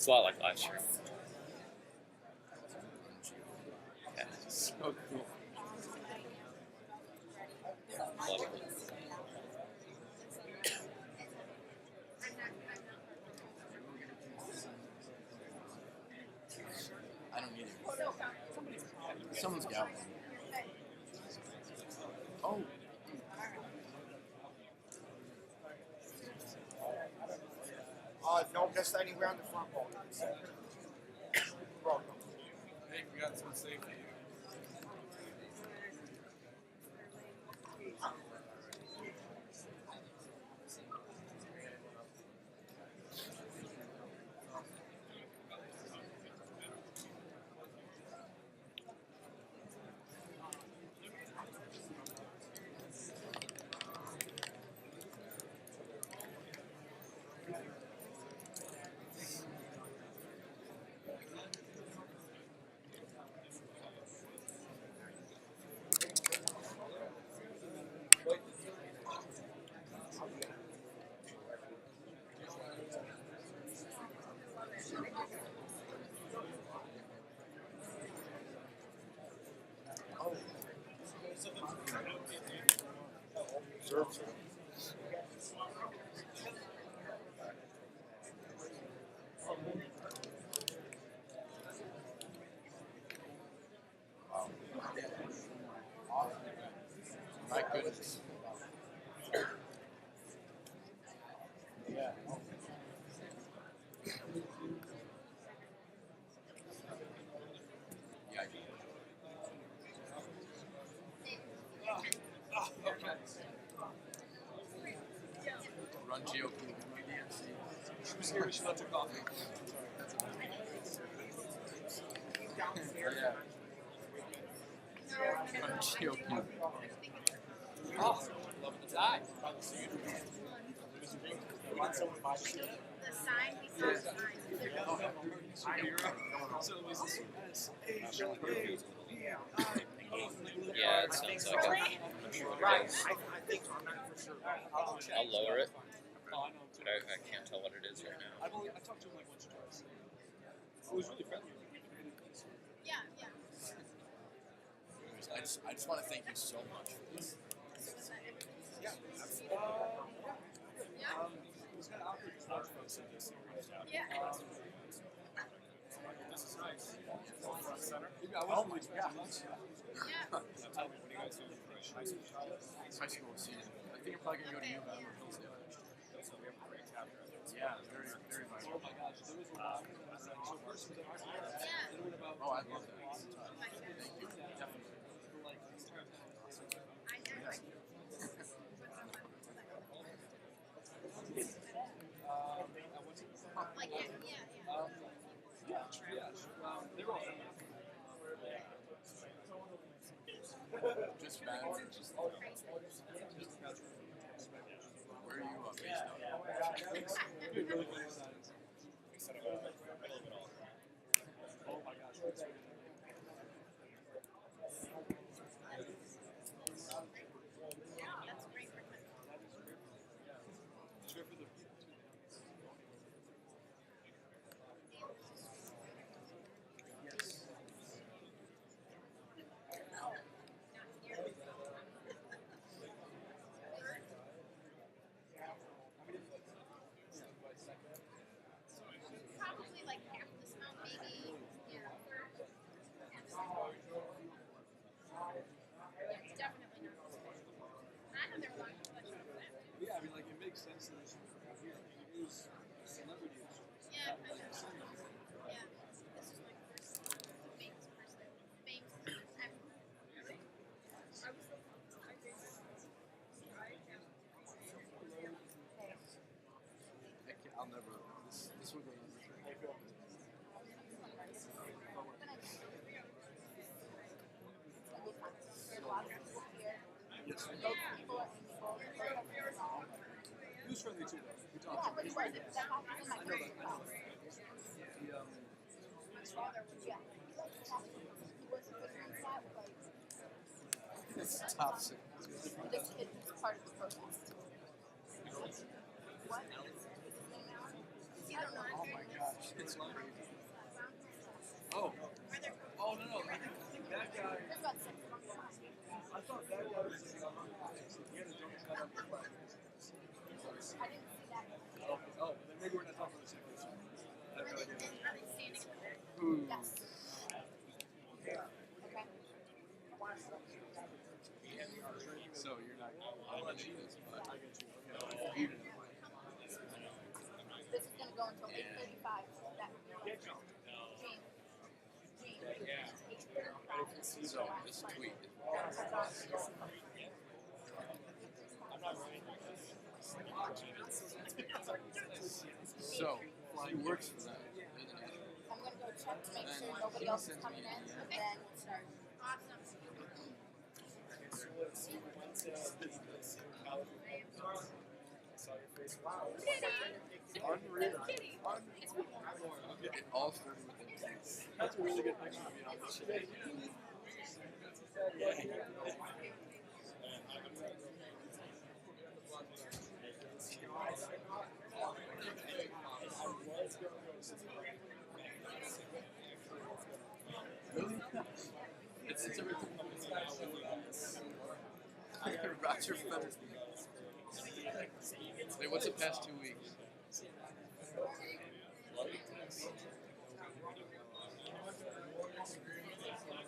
It's a lot like last year. Yeah, So cool. love it. I don't need it. Someone's got one. Oh. No, just anywhere on the front wall. Welcome. Hey, we got some safe for you. My goodness. Yeah. Yeah. Run GOP. She was here. She left her coffee. Yeah. Run GOP. Oh, love the tie. The sign besides Yeah, it sounds like it. I'm sure it is. I think so. I'm not for sure. I'll lower it. But I can't tell what it is right now. I talked to him like once or twice. It was really friendly. Yeah, yeah. I just want to thank you so much for this. So was that everything? Yeah. Yeah. It was kind of awkward just watching folks in this. Yeah. This is nice. Front center. I wasn't expecting much. Yeah. Tell me, what do you guys do for high school? High school season. I think I'm probably going to go to U of M or Hillsdale. So we have a great chapter. Yeah, very, very much. Oh my gosh, there was one. So first was at Yeah. Oh, I love that. Thank you. Definitely. I know. Like, yeah, yeah. They were all Just bad. Where are you based out? really good designs. Oh my gosh. That's great for him. It's good for the people too. Yes. Probably like half this amount, maybe. Yeah. It's definitely not this big. I know they're lying too much about that. Yeah, I mean, like, it makes sense that it's here. It was celebrities. Yeah, I know. Yeah. This is my first famous person. Famous person ever. I'll never. This will go. Yes. He was friendly too, though. We talked. I know that. I know that. It's toxic. This kid was part of the protest. What? It's either one. Oh my gosh. It's crazy. Oh. Oh, no. I think that guy. There's about 6 months. I thought that guy was he had a jump cut up the flag. I didn't see that. Oh, then maybe we're not talking about the same person. I have no idea. Are they standing over there? Yes. Okay. So you're not going to this, but I get you. Okay. This is gonna go until 8:35. That Gene. so this tweet. So he works for them. I'm gonna go check to make sure nobody else is coming in, and then we'll start. Awesome. Unreal. It all started with him. That's a really good thing to be honest. Really? It's everything. Roger Federer. Wait, what's the past 2 weeks?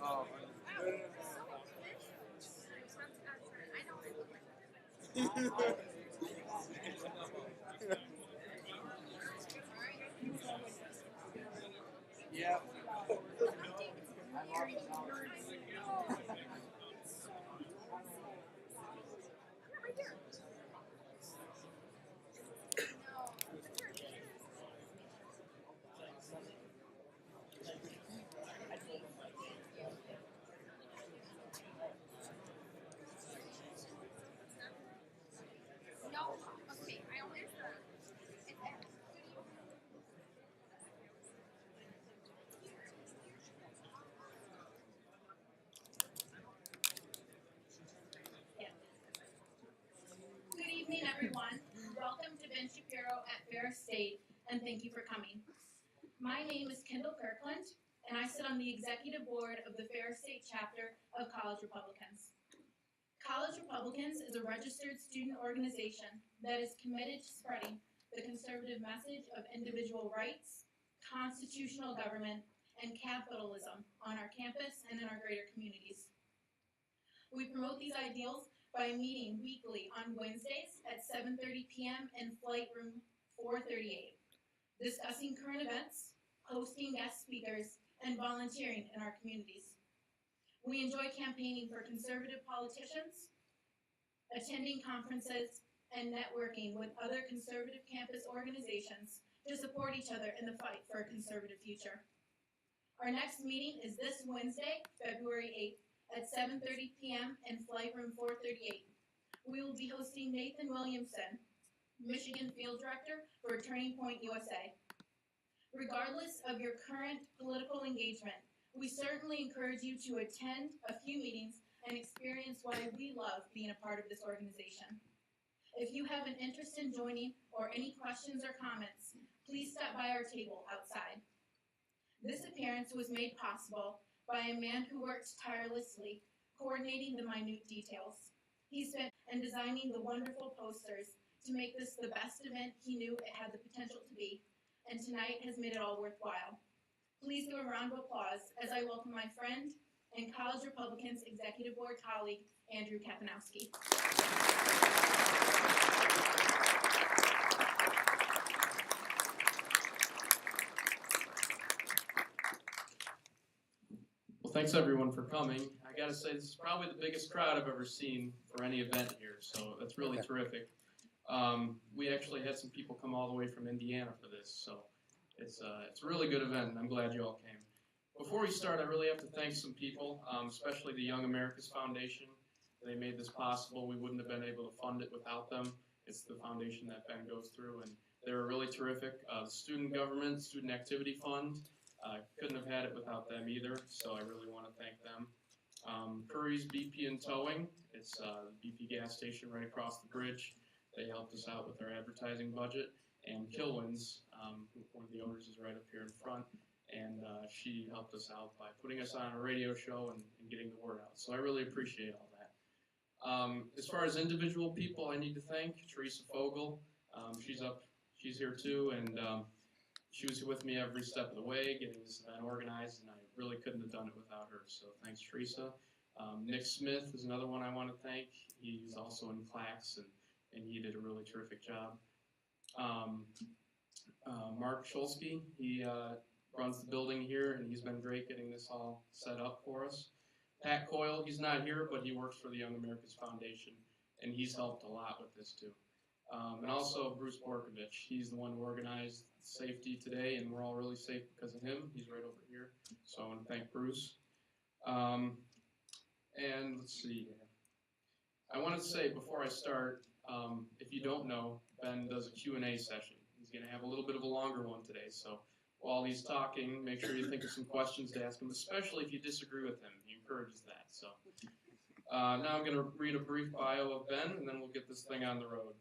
Oh. Yeah. No. Okay. I always. Good evening, everyone. Welcome to Ben Shapiro at Ferris State, and thank you for coming. My name is Kendall Kirkland, and I sit on the executive board of the Ferris State chapter of College Republicans. College Republicans is a registered student organization that is committed to spreading the conservative message of individual rights, constitutional government, and capitalism on our campus and in our greater communities. We promote these ideals by meeting weekly on Wednesdays at 7:30 p.m. in Flight Room 438, discussing current events, hosting guest speakers, and volunteering in our communities. We enjoy campaigning for conservative politicians, attending conferences, and networking with other conservative campus organizations to support each other in the fight for a conservative future. Our next meeting is this Wednesday, February 8th at 7:30 p.m. in Flight Room 438. We will be hosting Nathan Williamson, Michigan Field Director for Turning Point USA. Regardless of your current political engagement, we certainly encourage you to attend a few meetings and experience why we love being a part of this organization. If you have an interest in joining or any questions or comments, please stop by our table outside. This appearance was made possible by a man who works tirelessly, coordinating the minute details. He spent and designing the wonderful posters to make this the best event he knew it had the potential to be, and tonight has made it all worthwhile. Please give a round of applause as I welcome my friend and College Republicans Executive Board colleague, Andrew Kapanowski. Well, thanks everyone for coming. I gotta say, this is probably the biggest crowd I've ever seen for any event here, so that's really terrific. We actually had some people come all the way from Indiana for this, so it's a really good event, and I'm glad you all came. Before we start, I really have to thank some people, especially the Young America's Foundation. They made this possible. We wouldn't have been able to fund it without them. It's the foundation that Ben goes through, and they were really terrific. Student Government, Student Activity Fund, couldn't have had it without them either, so I really want to thank them. Curry's BP and Towing, it's the BP gas station right across the bridge. They helped us out with our advertising budget. and Kilwins, one of the owners is right up here in front, and she helped us out by putting us on a radio show and getting the word out. So I really appreciate all that. As far as individual people, I need to thank Teresa Fogel. She's here too, and she was with me every step of the way, getting this event organized, and I really couldn't have done it without her. So thanks, Teresa. Nick Smith is another one I want to thank. He's also in class, and he did a really terrific job. Mark Schulsky, he runs the building here, and he's been great getting this all set up for us. Pat Coyle, he's not here, but he works for the Young Americans Foundation, and he's helped a lot with this too. And also Bruce Borkovich, he's the one who organized safety today, and we're all really safe because of him. He's right over here, so I want to thank Bruce. And let's see, I wanted to say before I start, if you don't know, Ben does a Q&A session. He's going to have a little bit of a longer one today, so while he's talking, make sure you think of some questions to ask him, especially if you disagree with him. He encourages that. So now I'm going to read a brief bio of Ben, and then we'll get this thing on the road.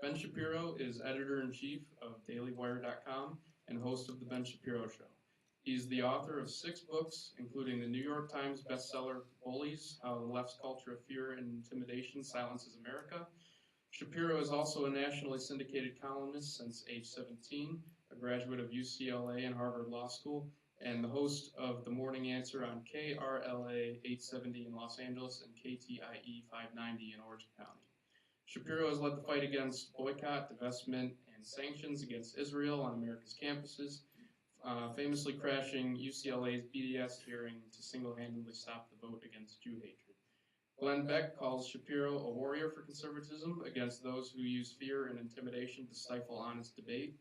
Ben Shapiro is editor-in-chief of DailyWire.com and host of The Ben Shapiro Show. He's the author of 6 books, including the New York Times bestseller Bullies, How the Left's Culture of Fear and Intimidation Silences America. Shapiro is also a nationally syndicated columnist since age 17, a graduate of UCLA and Harvard Law School, and the host of The Morning Answer on KRLA 870 in Los Angeles and KTIE 590 in Orange County. Shapiro has led the fight against boycott, divestment, and sanctions against Israel on America's campuses, famously crashing UCLA's BDS hearing to single-handedly stop the vote against Jew hatred. Glenn Beck calls Shapiro a warrior for conservatism against those who use fear and intimidation to stifle honest debate.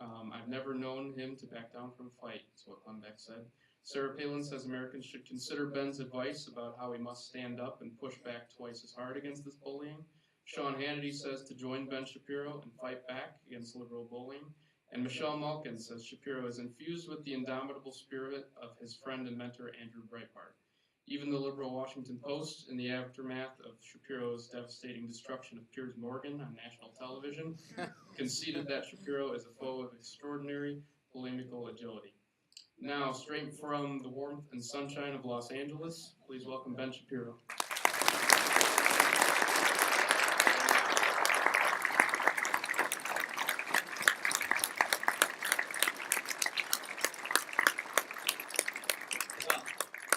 I've never known him to back down from a fight, is what Glenn Beck said. Sarah Palin says Americans should consider Ben's advice about how we must stand up and push back twice as hard against this bullying. Sean Hannity says to join Ben Shapiro and fight back against liberal bullying. And Michelle Malkin says Shapiro is infused with the indomitable spirit of his friend and mentor Andrew Breitbart. Even the liberal Washington Post, in the aftermath of Shapiro's devastating destruction of Piers Morgan on national television, conceded that Shapiro is a foe of extraordinary polemical agility. Now, straight from the warmth and sunshine of Los Angeles, please welcome Ben Shapiro.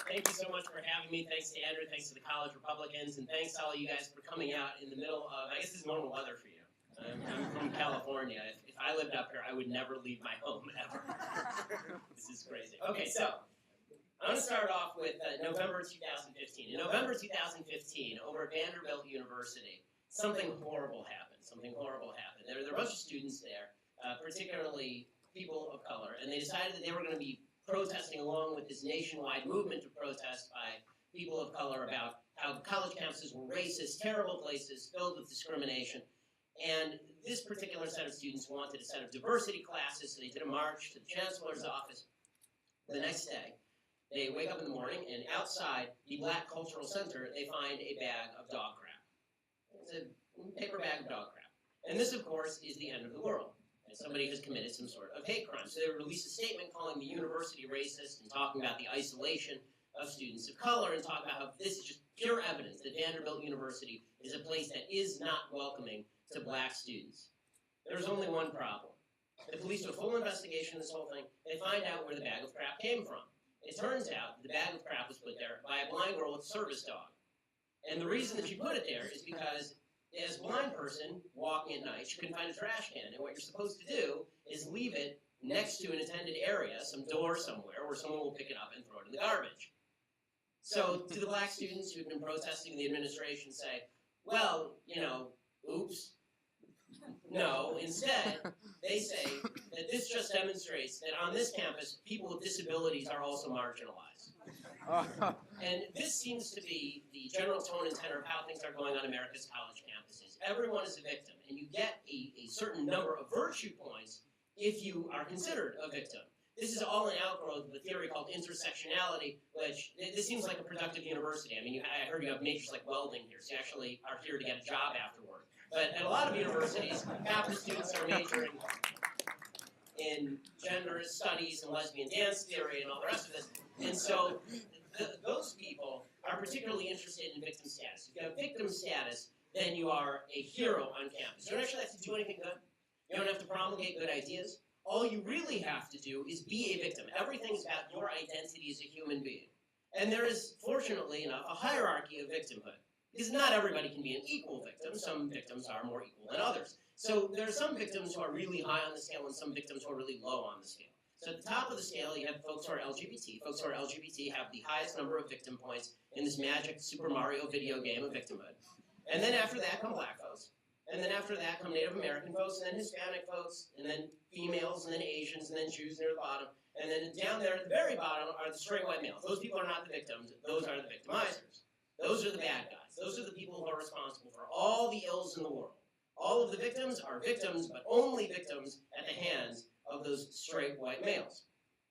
Thank you so much for having me. Thanks to Andrew, thanks to the college Republicans, and thanks to all you guys for coming out in the middle of, I guess this is normal weather for you. I'm from California. If I lived up here, I would never leave my home, ever. This is crazy. Okay, so I'm going to start off with November 2015. In November 2015, over at Vanderbilt University, something horrible happened. There were a bunch of students there, particularly people of color, and they decided that they were going to be protesting along with this nationwide movement to protest by people of color about how college campuses were racist, terrible places filled with discrimination. And this particular set of students wanted a set of diversity classes, so they did a march to the chancellor's office. The next day, they wake up in the morning, and outside the Black Cultural Center, they find a bag of dog crap. It's a paper bag of dog crap. And this, of course, is the end of the world. And somebody has committed some sort of hate crime. So they released a statement calling the university racist and talking about the isolation of students of color and talking about how this is just pure evidence that Vanderbilt University is a place that is not welcoming to black students. There's only one problem. The police do a full investigation of this whole thing. They find out where the bag of crap came from. It turns out that the bag of crap was put there by a blind girl with a service dog. And the reason that she put it there is because as a blind person walking at night, she couldn't find a trash can. And what you're supposed to do is leave it next to an attended area, some door somewhere, where someone will pick it up and throw it in the garbage. So to the black students who've been protesting the administration say, well, you know, oops. No, instead, they say that this just demonstrates that on this campus, people with disabilities are also marginalized. And this seems to be the general tone and tenor of how things are going on America's college campuses. Everyone is a victim, and you get a certain number of virtue points if you are considered a victim. This is all an outgrowth of a theory called intersectionality, which this seems like a productive university. I mean, I heard you have majors like welding here, so you actually are here to get a job afterward. But at a lot of universities, half the students are majoring in gender studies and lesbian dance theory and all the rest of this. And so those people are particularly interested in victim status. If you have victim status, then you are a hero on campus. You don't actually have to do anything good. You don't have to promulgate good ideas. All you really have to do is be a victim. Everything is about your identity as a human being. And there is, fortunately enough, a hierarchy of victimhood. Because not everybody can be an equal victim. Some victims are more equal than others. So there are some victims who are really high on the scale and some victims who are really low on the scale. So at the top of the scale, you have folks who are LGBT. Folks who are LGBT have the highest number of victim points in this magic Super Mario video game of victimhood. And then after that come black folks. And then after that come Native American folks, and then Hispanic folks, and then females, and then Asians, and then Jews near the bottom. And then down there at the very bottom are the straight white males. Those people are not the victims. Those are the victimizers. Those are the bad guys. Those are the people who are responsible for all the ills in the world. All of the victims are victims, but only victims at the hands of those straight white males.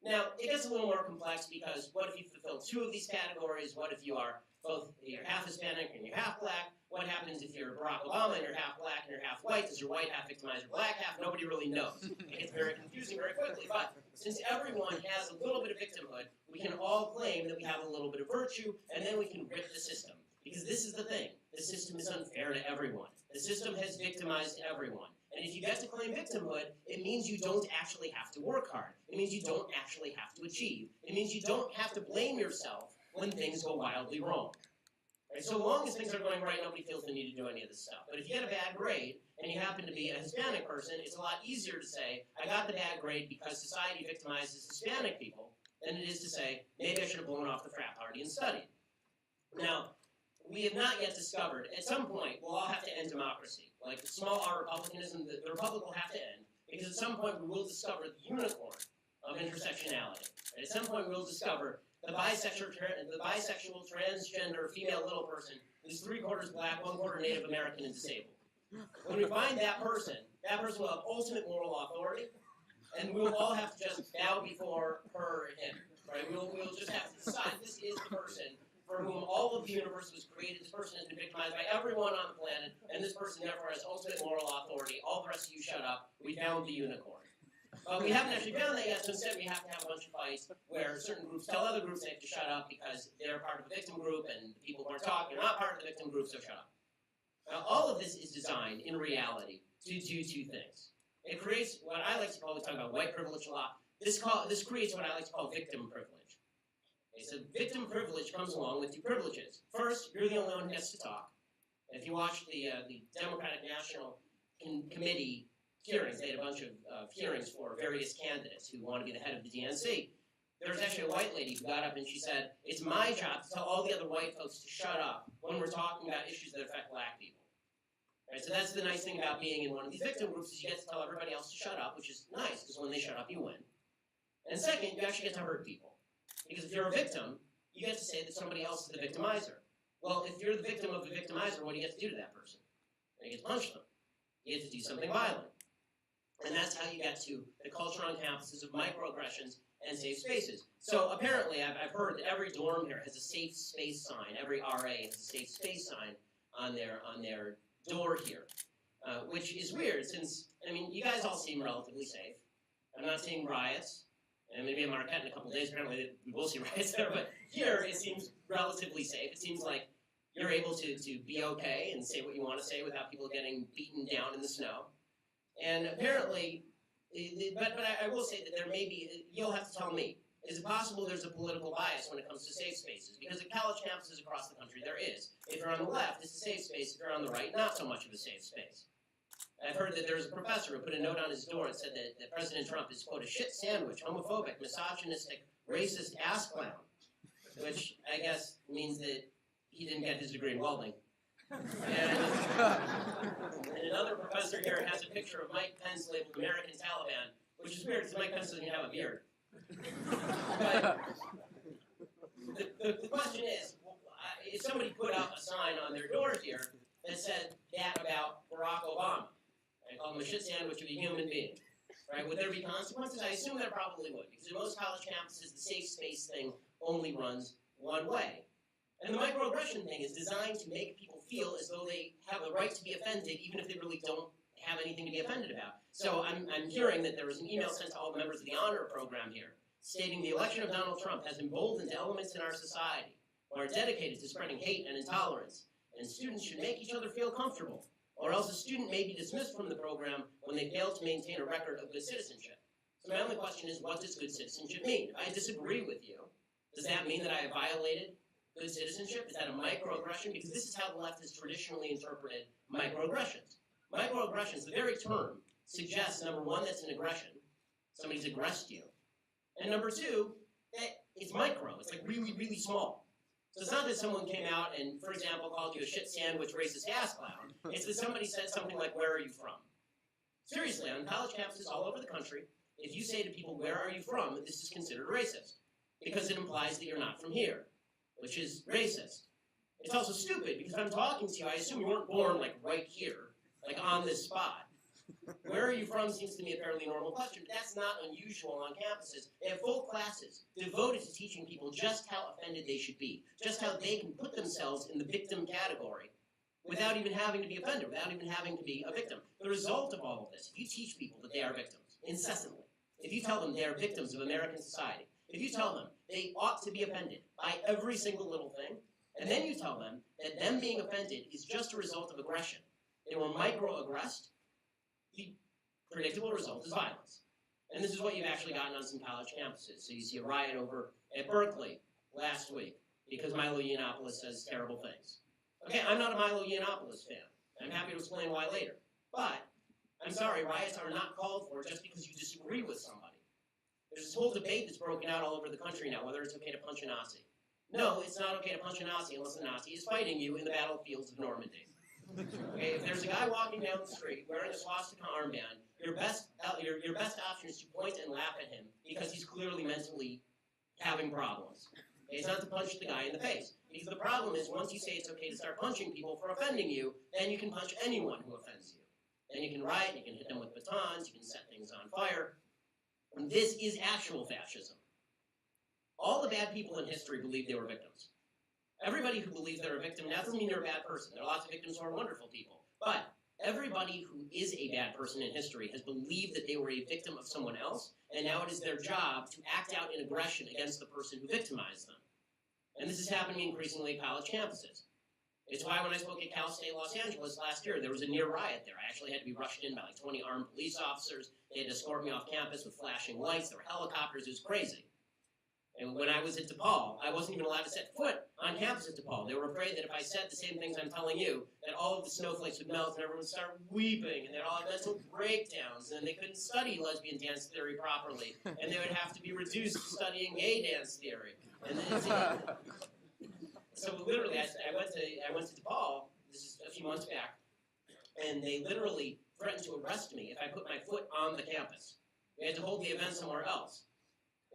Now, it gets a little more complex because what if you fulfill two of these categories? What if you're half Hispanic and you're half black? What happens if you're Barack Obama and you're half black and you're half white? Does your white half victimize your black half? Nobody really knows. It gets very confusing very quickly. But since everyone has a little bit of victimhood, we can all claim that we have a little bit of virtue, and then we can rip the system. Because this is the thing. The system is unfair to everyone. The system has victimized everyone. And if you get to claim victimhood, it means you don't actually have to work hard. It means you don't actually have to achieve. It means you don't have to blame yourself when things go wildly wrong. Right? So long as things are going right, nobody feels the need to do any of this stuff. But if you get a bad grade, and you happen to be a Hispanic person, it's a lot easier to say, I got the bad grade because society victimizes Hispanic people, than it is to say, maybe I should have blown off the frat party and studied. Now, we have not yet discovered, at some point, we'll all have to end democracy. Like the small r republicanism, the republic will have to end, because at some point we will discover the unicorn of intersectionality. And at some point we will discover the bisexual, transgender, female little person who's 3/4 black, 1/4 Native American, and disabled. When we find that person will have ultimate moral authority, and we will all have to just bow before her and him. Right? We'll just have to decide this is the person for whom all of the universe was created. This person has been victimized by everyone on the planet, and this person therefore has ultimate moral authority. All the rest of you shut up. We found the unicorn. But we haven't actually found that yet, so instead we have to have a bunch of fights where certain groups tell other groups they have to shut up because they're part of a victim group, and the people who are talking are not part of the victim group, so shut up. Now, all of this is designed, in reality, to do two things. It creates what I like to call, we talk about white privilege a lot, this creates what I like to call victim privilege. Okay, so victim privilege comes along with two privileges. First, you're the only one who gets to talk. If you watch the Democratic National Committee hearings, they had a bunch of hearings for various candidates who want to be the head of the DNC. There was actually a white lady who got up and she said, it's my job to tell all the other white folks to shut up when we're talking about issues that affect black people. Right, so that's the nice thing about being in one of these victim groups is you get to tell everybody else to shut up, which is nice, because when they shut up, you win. And second, you actually get to hurt people. Because if you're a victim, you get to say that somebody else is the victimizer. Well, if you're the victim of the victimizer, what do you get to do to that person? You get to punch them. You get to do something violent. And that's how you get to the culture on campuses of microaggressions and safe spaces. So apparently, I've heard that every dorm here has a safe space sign. Every RA has a safe space sign on their door here, which is weird since, I mean, you guys all seem relatively safe. I'm not seeing riots, and maybe at Marquette in a couple of days, apparently we will see riots there, but here it seems relatively safe. It seems like you're able to be okay and say what you want to say without people getting beaten down in the snow. And apparently, but I will say that there may be, you'll have to tell me, is it possible there's a political bias when it comes to safe spaces? Because at college campuses across the country, there is. If you're on the left, it's a safe space. If you're on the right, not so much of a safe space. I've heard that there's a professor who put a note on his door and said that President Trump is, quote, a shit sandwich, homophobic, misogynistic, racist ass clown, which I guess means that he didn't get his degree in welding. And another professor here has a picture of Mike Pence labeled American Taliban, which is weird because Mike Pence doesn't have a beard. But the question is, if somebody put up a sign on their door here that said that about Barack Obama, I call him a shit sandwich of a human being, right? Would there be consequences? I assume there probably would, because in most college campuses, the safe space thing only runs one way. And the microaggression thing is designed to make people feel as though they have the right to be offended, even if they really don't have anything to be offended about. So I'm hearing that there was an email sent to all the members of the honor program here, stating the election of Donald Trump has emboldened elements in our society who are dedicated to spreading hate and intolerance, and students should make each other feel comfortable, or else a student may be dismissed from the program when they fail to maintain a record of good citizenship. So my only question is, what does good citizenship mean? If I disagree with you, does that mean that I have violated good citizenship? Is that a microaggression? Because this is how the left has traditionally interpreted microaggressions. Microaggressions, the very term, suggests, number one, that's an aggression. Somebody's aggressed you. And number two, that it's micro. It's like really, really small. So it's not that someone came out and, for example, called you a shit sandwich racist gas clown. It's that somebody said something like, where are you from? Seriously, on college campuses all over the country, if you say to people, where are you from, this is considered racist. Because it implies that you're not from here, which is racist. It's also stupid, because if I'm talking to you, I assume you weren't born, like, right here, like, on this spot. Where are you from seems to me a fairly normal question, but that's not unusual on campuses. They have full classes devoted to teaching people just how offended they should be, just how they can put themselves in the victim category without even having to be offended, without even having to be a victim. The result of all of this, if you teach people that they are victims, incessantly, if you tell them they are victims of American society, if you tell them they ought to be offended by every single little thing, and then you tell them that them being offended is just a result of aggression, they were microaggressed, the predictable result is violence. And this is what you've actually gotten on some college campuses. So you see a riot over at Berkeley last week because Milo Yiannopoulos says terrible things. Okay, I'm not a Milo Yiannopoulos fan. I'm happy to explain why later. But, I'm sorry, riots are not called for just because you disagree with somebody. There's this whole debate that's broken out all over the country now, whether it's okay to punch a Nazi. No, it's not okay to punch a Nazi unless the Nazi is fighting you in the battlefields of Normandy. Okay, if there's a guy walking down the street wearing a swastika armband, your best option is to point and laugh at him because he's clearly mentally having problems. Okay, it's not to punch the guy in the face. Because the problem is, once you say it's okay to start punching people for offending you, then you can punch anyone who offends you. Then you can riot, you can hit them with batons, you can set things on fire. And this is actual fascism. All the bad people in history believe they were victims. Everybody who believes they're a victim, that doesn't mean they're a bad person. There are lots of victims who are wonderful people. But everybody who is a bad person in history has believed that they were a victim of someone else, and now it is their job to act out in aggression against the person who victimized them. And this is happening increasingly at college campuses. It's why when I spoke at Cal State Los Angeles last year, there was a near riot there. I actually had to be rushed in by like 20 armed police officers. They had to escort me off campus with flashing lights. There were helicopters. It was crazy. And when I was at DePaul, I wasn't even allowed to set foot on campus at DePaul. They were afraid that if I said the same things I'm telling you, that all of the snowflakes would melt and everyone would start weeping, and they'd all have mental breakdowns, and they couldn't study lesbian dance theory properly, and they would have to be reduced to studying gay dance theory. And then, so literally, I went to DePaul, this is a few months back, and they literally threatened to arrest me if I put my foot on the campus. We had to hold the event somewhere else.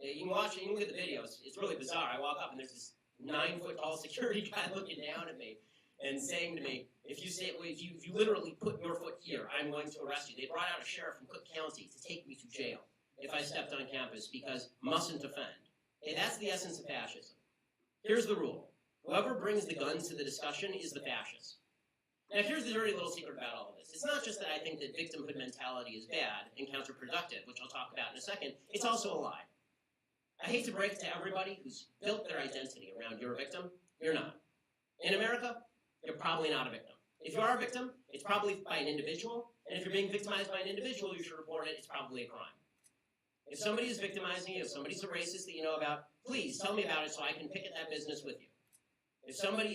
You can watch it, you can look at the videos. It's really bizarre. I walk up and there's this 9-foot-tall security guy looking down at me and saying to me, if you literally put your foot here, I'm going to arrest you. They brought out a sheriff from Cook County to take me to jail if I stepped on campus because mustn't offend. Okay, that's the essence of fascism. Here's the rule. Whoever brings the guns to the discussion is the fascist. Now here's the dirty little secret about all of this. It's not just that I think that victimhood mentality is bad and counterproductive, which I'll talk about in a second. It's also a lie. I hate to break it to everybody who's built their identity around you're a victim. You're not. In America, you're probably not a victim. If you are a victim, it's probably by an individual, and if you're being victimized by an individual, you should report it. It's probably a crime. If somebody is victimizing you, if somebody's a racist that you know about, please tell me about it so I can picket that business with you. If somebody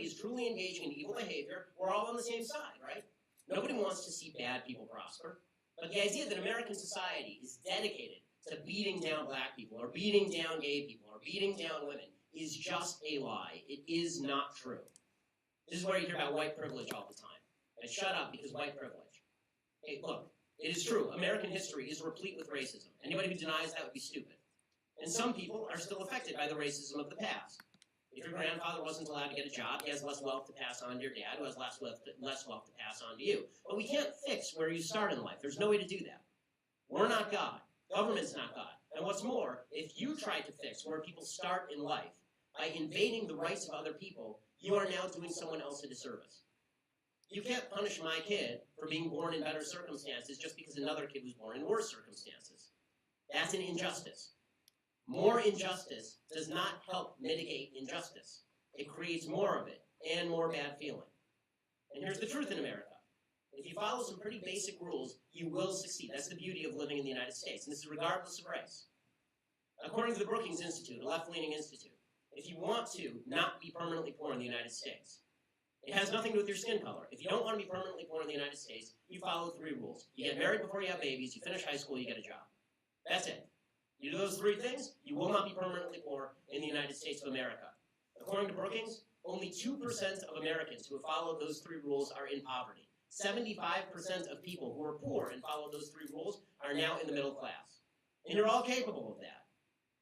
is truly engaging in evil behavior, we're all on the same side, right? Nobody wants to see bad people prosper. But the idea that American society is dedicated to beating down black people, or beating down gay people, or beating down women, is just a lie. It is not true. This is where you hear about white privilege all the time. And shut up because white privilege. Hey, look, it is true. American history is replete with racism. Anybody who denies that would be stupid. And some people are still affected by the racism of the past. If your grandfather wasn't allowed to get a job, he has less wealth to pass on to your dad, who has less wealth to pass on to you. But we can't fix where you start in life. There's no way to do that. We're not God. Government's not God. And what's more, if you try to fix where people start in life by invading the rights of other people, you are now doing someone else a disservice. You can't punish my kid for being born in better circumstances just because another kid was born in worse circumstances. That's an injustice. More injustice does not help mitigate injustice. It creates more of it and more bad feeling. And here's the truth in America. If you follow some pretty basic rules, you will succeed. That's the beauty of living in the United States, and this is regardless of race. According to the Brookings Institute, a left-leaning institute, if you want to not be permanently poor in the United States, it has nothing to do with your skin color. If you don't want to be permanently poor in the United States, you follow 3 rules. You get married before you have babies, you finish high school, you get a job. That's it. You do those 3 things, you will not be permanently poor in the United States of America. According to Brookings, only 2% of Americans who have followed those 3 rules are in poverty. 75% of people who are poor and follow those 3 rules are now in the middle class. And you're all capable of that.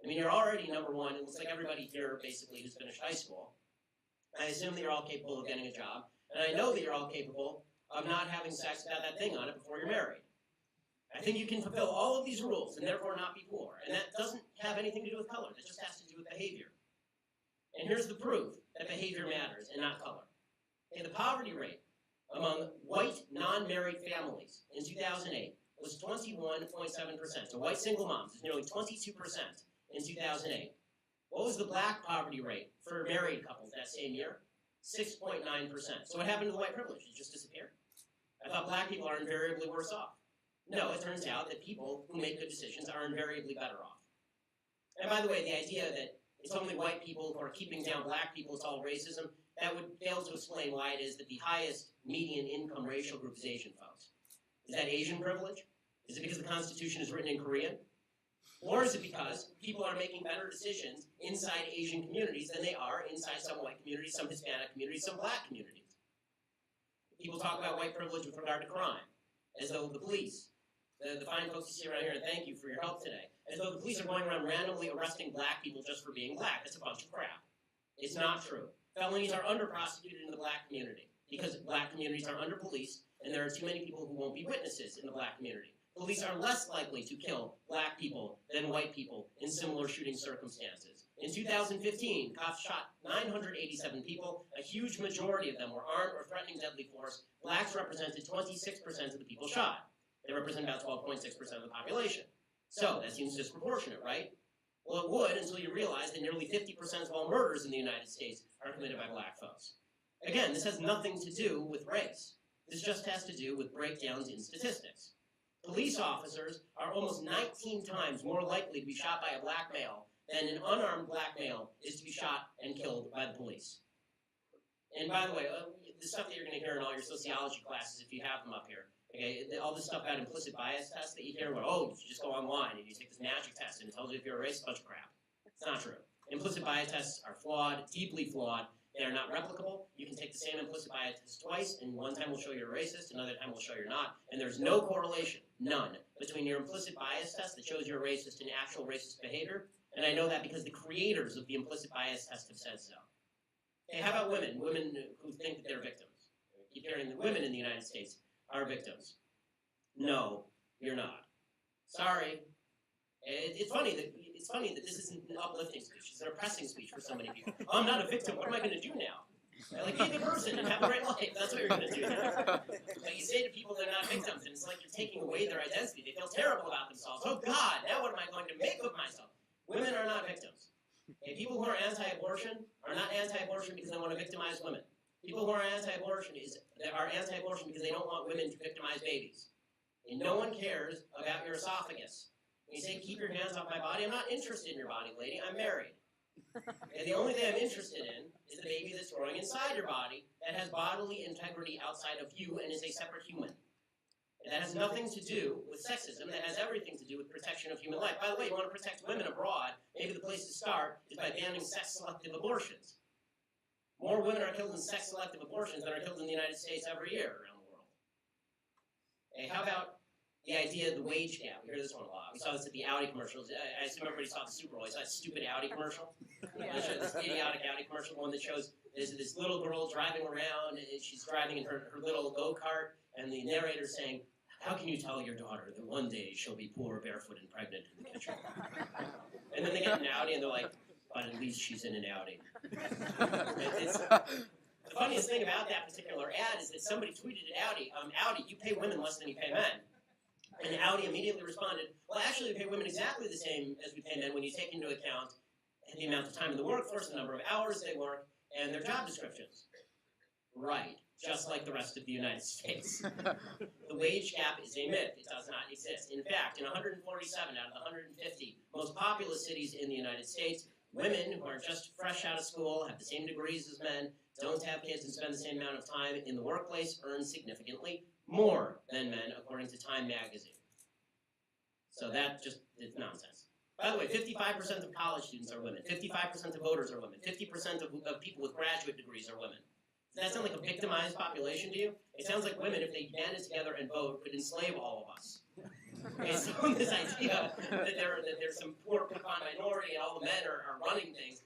I mean, you're already number 1. It looks like everybody here basically who's finished high school. I assume that you're all capable of getting a job. And I know that you're all capable of not having sex without that thing on it before you're married. I think you can fulfill all of these rules and therefore not be poor. And that doesn't have anything to do with color. That just has to do with behavior. And here's the proof that behavior matters and not color. Okay, the poverty rate among white non-married families in 2008 was 21.7%. So white single moms is nearly 22% in 2008. What was the black poverty rate for married couples that same year? 6.9%. So what happened to the white privilege? It just disappeared? I thought black people are invariably worse off. No, it turns out that people who make good decisions are invariably better off. And by the way, the idea that it's only white people who are keeping down black people, it's all racism, that would fail to explain why it is that the highest median income racial group is Asian folks. Is that Asian privilege? Is it because the Constitution is written in Korean? Or is it because people are making better decisions inside Asian communities than they are inside some white communities, some Hispanic communities, some black communities? People talk about white privilege with regard to crime, as though the police, the fine folks you see around here, and thank you for your help today, as though the police are going around randomly arresting black people just for being black. That's a bunch of crap. It's not true. Felonies are under-prosecuted in the black community because black communities are under-policed and there are too many people who won't be witnesses in the black community. Police are less likely to kill black people than white people in similar shooting circumstances. In 2015, cops shot 987 people. A huge majority of them were armed or threatening deadly force. Blacks represented 26% of the people shot. They represent about 12.6% of the population. So that seems disproportionate, right? Well, it would until you realize that nearly 50% of all murders in the United States are committed by black folks. Again, this has nothing to do with race. This just has to do with breakdowns in statistics. Police officers are almost 19 times more likely to be shot by a black male than an unarmed black male is to be shot and killed by the police. And by the way, the stuff that you're going to hear in all your sociology classes, if you have them up here, okay, all this stuff about implicit bias tests that you hear, where, oh, you just go online and you take this magic test and it tells you if you're a racist, a bunch of crap. It's not true. Implicit bias tests are flawed, deeply flawed. They are not replicable. You can take the same implicit bias test twice, and one time will show you're a racist, another time will show you're not. And there's no correlation, none, between your implicit bias test that shows you're a racist and actual racist behavior. And I know that because the creators of the implicit bias test have said so. Okay, how about women? Women who think that they're victims. I keep hearing that women in the United States are victims. No, you're not. Sorry. It's funny that this isn't an uplifting speech. It's an oppressing speech for so many people. Oh, I'm not a victim. What am I going to do now? Like, be a good person and have a great life. That's what you're going to do now. Like, you say to people they're not victims, and it's like you're taking away their identity. They feel terrible about themselves. Oh, God, now what am I going to make of myself? Women are not victims. Okay, people who are anti-abortion are not anti-abortion because they want to victimize women. People who are anti-abortion are anti-abortion because they don't want women to victimize babies. And no one cares about your esophagus. You say, keep your hands off my body. I'm not interested in your body, lady. I'm married. And the only thing I'm interested in is the baby that's growing inside your body that has bodily integrity outside of you and is a separate human. And that has nothing to do with sexism. That has everything to do with protection of human life. By the way, you want to protect women abroad, maybe the place to start is by banning sex-selective abortions. More women are killed in sex-selective abortions than are killed in the United States every year around the world. Okay, how about the idea of the wage gap? We hear this one a lot. We saw this at the Audi commercials. I assume everybody saw the Super Bowl. You saw that stupid Audi commercial? This idiotic Audi commercial, one that shows this little girl driving around. And she's driving in her little go-kart, and the narrator's saying, how can you tell your daughter that one day she'll be poor, barefoot, and pregnant in the kitchen? And then they get an Audi, and they're like, but at least she's in an Audi. The funniest thing about that particular ad is that somebody tweeted at Audi, Audi, you pay women less than you pay men. And Audi immediately responded, well, actually, we pay women exactly the same as we pay men when you take into account the amount of time in the workforce, the number of hours they work, and their job descriptions. Right, just like the rest of the United States. The wage gap is a myth. It does not exist. In fact, in 147 out of the 150 most populous cities in the United States, women who are just fresh out of school, have the same degrees as men, don't have kids and spend the same amount of time in the workplace, earn significantly more than men, according to Time magazine. So that just is nonsense. By the way, 55% of college students are women. 55% of voters are women. 50% of people with graduate degrees are women. Does that sound like a victimized population to you? It sounds like women, if they banded together and vote, could enslave all of us. Okay, so this idea that there's some poor pecan minority and all the men are running things,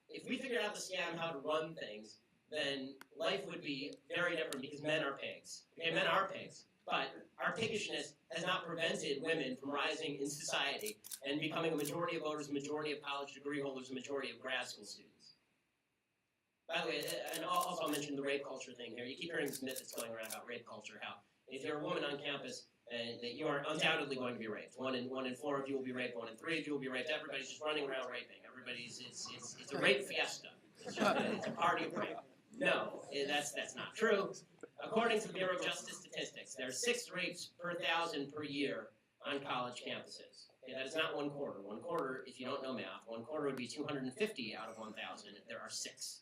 if we figured out the scam how to run things, then life would be very different because men are pigs. Okay, men are pigs. But our piggishness has not prevented women from rising in society and becoming a majority of voters, a majority of college degree holders, a majority of grad school students. By the way, and also I'll mention the rape culture thing here. You keep hearing this myth that's going around about rape culture, how if you're a woman on campus, that you are undoubtedly going to be raped. One in 4 of you will be raped. 1 in 3 of you will be raped. Everybody's just running around raping. It's a rape fiesta. It's a party of rape. No, that's not true. According to the Bureau of Justice Statistics, there are 6 rapes per 1,000 per year on college campuses. Okay, that is not 1 quarter. 1 quarter, if you don't know math, 1 quarter would be 250 out of 1,000. There are 6.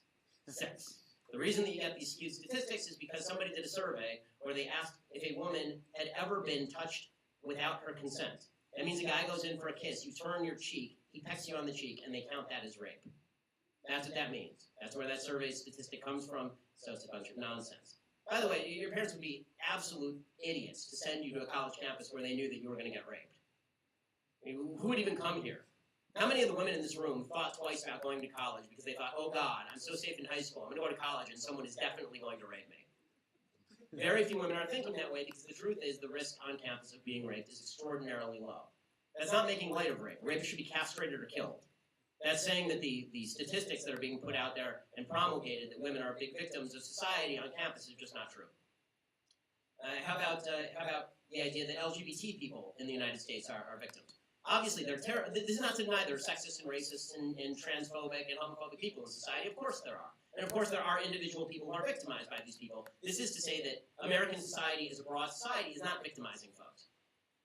6. The reason that you get these skewed statistics is because somebody did a survey where they asked if a woman had ever been touched without her consent. That means a guy goes in for a kiss, you turn your cheek, he pecks you on the cheek, and they count that as rape. That's what that means. That's where that survey statistic comes from, so it's a bunch of nonsense. By the way, your parents would be absolute idiots to send you to a college campus where they knew that you were going to get raped. I mean, who would even come here? How many of the women in this room thought twice about going to college because they thought, oh God, I'm so safe in high school, I'm going to go to college and someone is definitely going to rape me? Very few women are thinking that way because the truth is the risk on campus of being raped is extraordinarily low. That's not making light of rape. Rapists should be castrated or killed. That's saying that the statistics that are being put out there and promulgated that women are big victims of society on campus is just not true. How about the idea that LGBT people in the United States are victims? Obviously, this is not to deny there are sexist and racist and transphobic and homophobic people in society. Of course there are. And of course there are individual people who are victimized by these people. This is to say that American society as a broad society is not victimizing folks.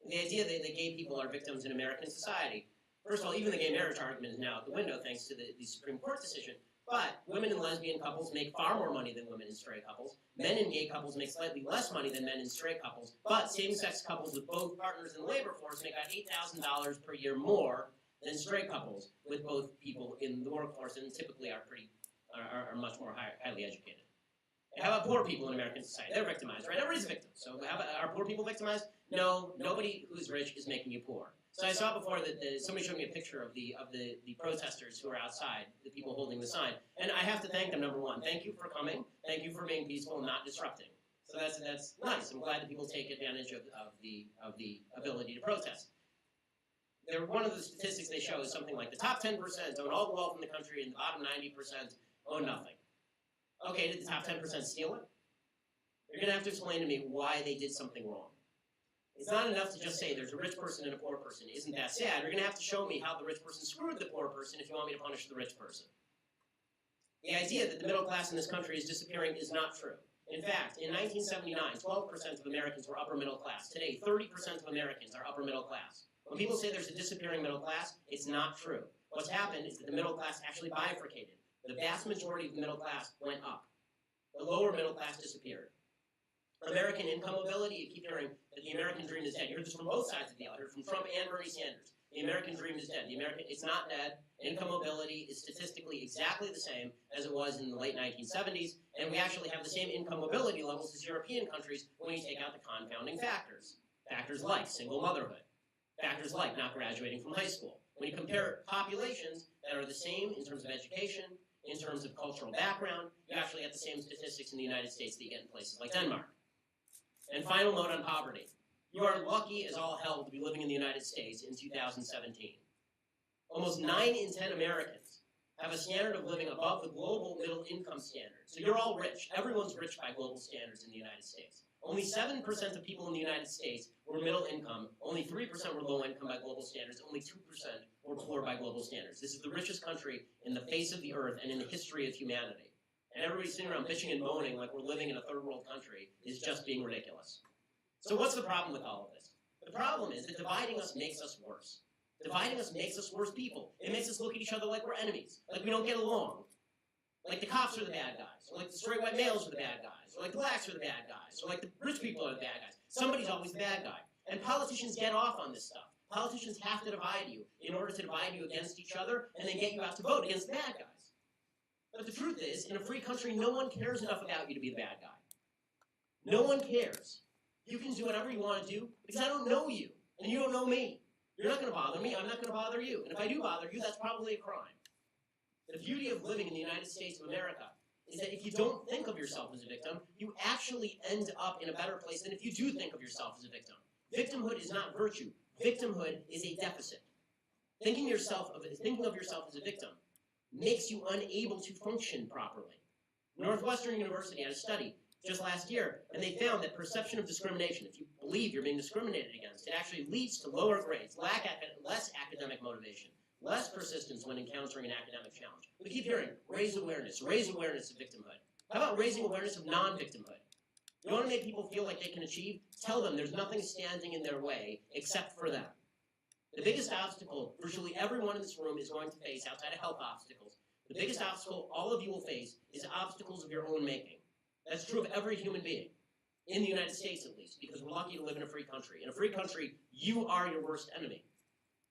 The idea that gay people are victims in American society, first of all, even the gay marriage argument is now out the window thanks to the Supreme Court decision. But women and lesbian couples make far more money than women and straight couples. Men and gay couples make slightly less money than men and straight couples. But same-sex couples with both partners in the labor force make about $8,000 per year more than straight couples with both people in the workforce, and typically are much more highly educated. How about poor people in American society? They're victimized, right? Everybody's a victim. So how about, are poor people victimized? No, nobody who's rich is making you poor. So I saw before that somebody showed me a picture of the protesters who are outside, the people holding the sign. And I have to thank them, number one. Thank you for coming. Thank you for being peaceful and not disrupting. So that's nice. I'm glad that people take advantage of the ability to protest. One of the statistics they show is something like the top 10% own all the wealth in the country and the bottom 90% own nothing. Okay, did the top 10% steal it? You're going to have to explain to me why they did something wrong. It's not enough to just say there's a rich person and a poor person. Isn't that sad? You're going to have to show me how the rich person screwed the poor person if you want me to punish the rich person. The idea that the middle class in this country is disappearing is not true. In fact, in 1979, 12% of Americans were upper middle class. Today, 30% of Americans are upper middle class. When people say there's a disappearing middle class, it's not true. What's happened is that the middle class actually bifurcated. The vast majority of the middle class went up. The lower middle class disappeared. American income mobility, you keep hearing that the American dream is dead. You heard this from both sides of the aisle. You heard from Trump and Bernie Sanders. The American dream is dead. It's not dead. Income mobility is statistically exactly the same as it was in the late 1970s, and we actually have the same income mobility levels as European countries when you take out the confounding factors. Factors like single motherhood. Factors like not graduating from high school. When you compare populations that are the same in terms of education, in terms of cultural background, you actually get the same statistics in the United States that you get in places like Denmark. And final note on poverty. You are lucky as all hell to be living in the United States in 2017. almost 9 in 10 Americans have a standard of living above the global middle income standard. So you're all rich. Everyone's rich by global standards in the United States. Only 7% of people in the United States were middle income. Only 3% were low income by global standards. Only 2% were poor by global standards. This is the richest country in the face of the earth and in the history of humanity. And everybody sitting around bitching and moaning like we're living in a third world country is just being ridiculous. So what's the problem with all of this? The problem is that dividing us makes us worse. Dividing us makes us worse people. It makes us look at each other like we're enemies, like we don't get along. Like the cops are the bad guys, or like the straight white males are the bad guys, or like the blacks are the bad guys, or like the rich people are the bad guys. Somebody's always the bad guy. And politicians get off on this stuff. Politicians have to divide you in order to divide you against each other and then get you out to vote against the bad guys. But the truth is, in a free country, no one cares enough about you to be the bad guy. No one cares. You can do whatever you want to do because I don't know you, and you don't know me. You're not going to bother me, I'm not going to bother you. And if I do bother you, that's probably a crime. The beauty of living in the United States of America is that if you don't think of yourself as a victim, you actually end up in a better place than if you do think of yourself as a victim. Victimhood is not virtue. Victimhood is a deficit. Thinking of yourself as a victim makes you unable to function properly. Northwestern University had a study just last year, and they found that perception of discrimination, if you believe you're being discriminated against, it actually leads to lower grades, less academic motivation, less persistence when encountering an academic challenge. We keep hearing, raise awareness of victimhood. How about raising awareness of non-victimhood? You want to make people feel like they can achieve? Tell them there's nothing standing in their way except for them. The biggest obstacle virtually everyone in this room is going to face outside of health obstacles, the biggest obstacle all of you will face is obstacles of your own making. That's true of every human being, in the United States at least, because we're lucky to live in a free country. In a free country, you are your worst enemy.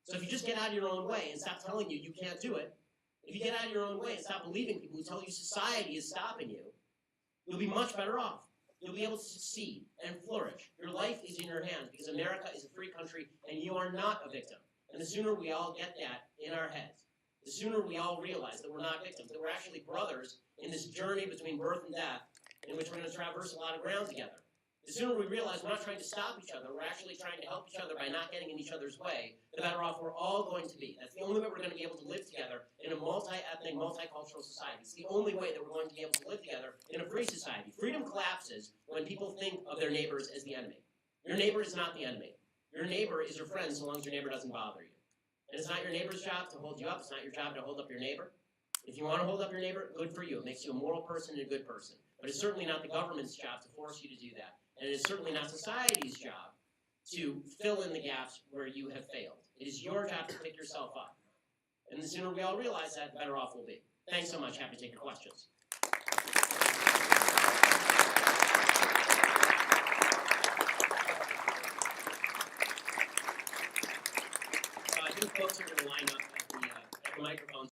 So if you just get out of your own way and stop telling you can't do it, if you get out of your own way and stop believing people who tell you society is stopping you, you'll be much better off. You'll be able to succeed and flourish. Your life is in your hands because America is a free country and you are not a victim. And the sooner we all get that in our heads, the sooner we all realize that we're not victims, that we're actually brothers in this journey between birth and death, in which we're going to traverse a lot of ground together. The sooner we realize we're not trying to stop each other, we're actually trying to help each other by not getting in each other's way, the better off we're all going to be. That's the only way we're going to be able to live together in a multi-ethnic, multicultural society. It's the only way that we're going to be able to live together in a free society. Freedom collapses when people think of their neighbors as the enemy. Your neighbor is not the enemy. Your neighbor is your friend so long as your neighbor doesn't bother you. And it's not your neighbor's job to hold you up. It's not your job to hold up your neighbor. If you want to hold up your neighbor, good for you. It makes you a moral person and a good person. But it's certainly not the government's job to force you to do that. And it is certainly not society's job to fill in the gaps where you have failed. It is your job to pick yourself up. And the sooner we all realize that, the better off we'll be. Thanks so much. Happy to take your questions. I think folks are going to line up at the microphone.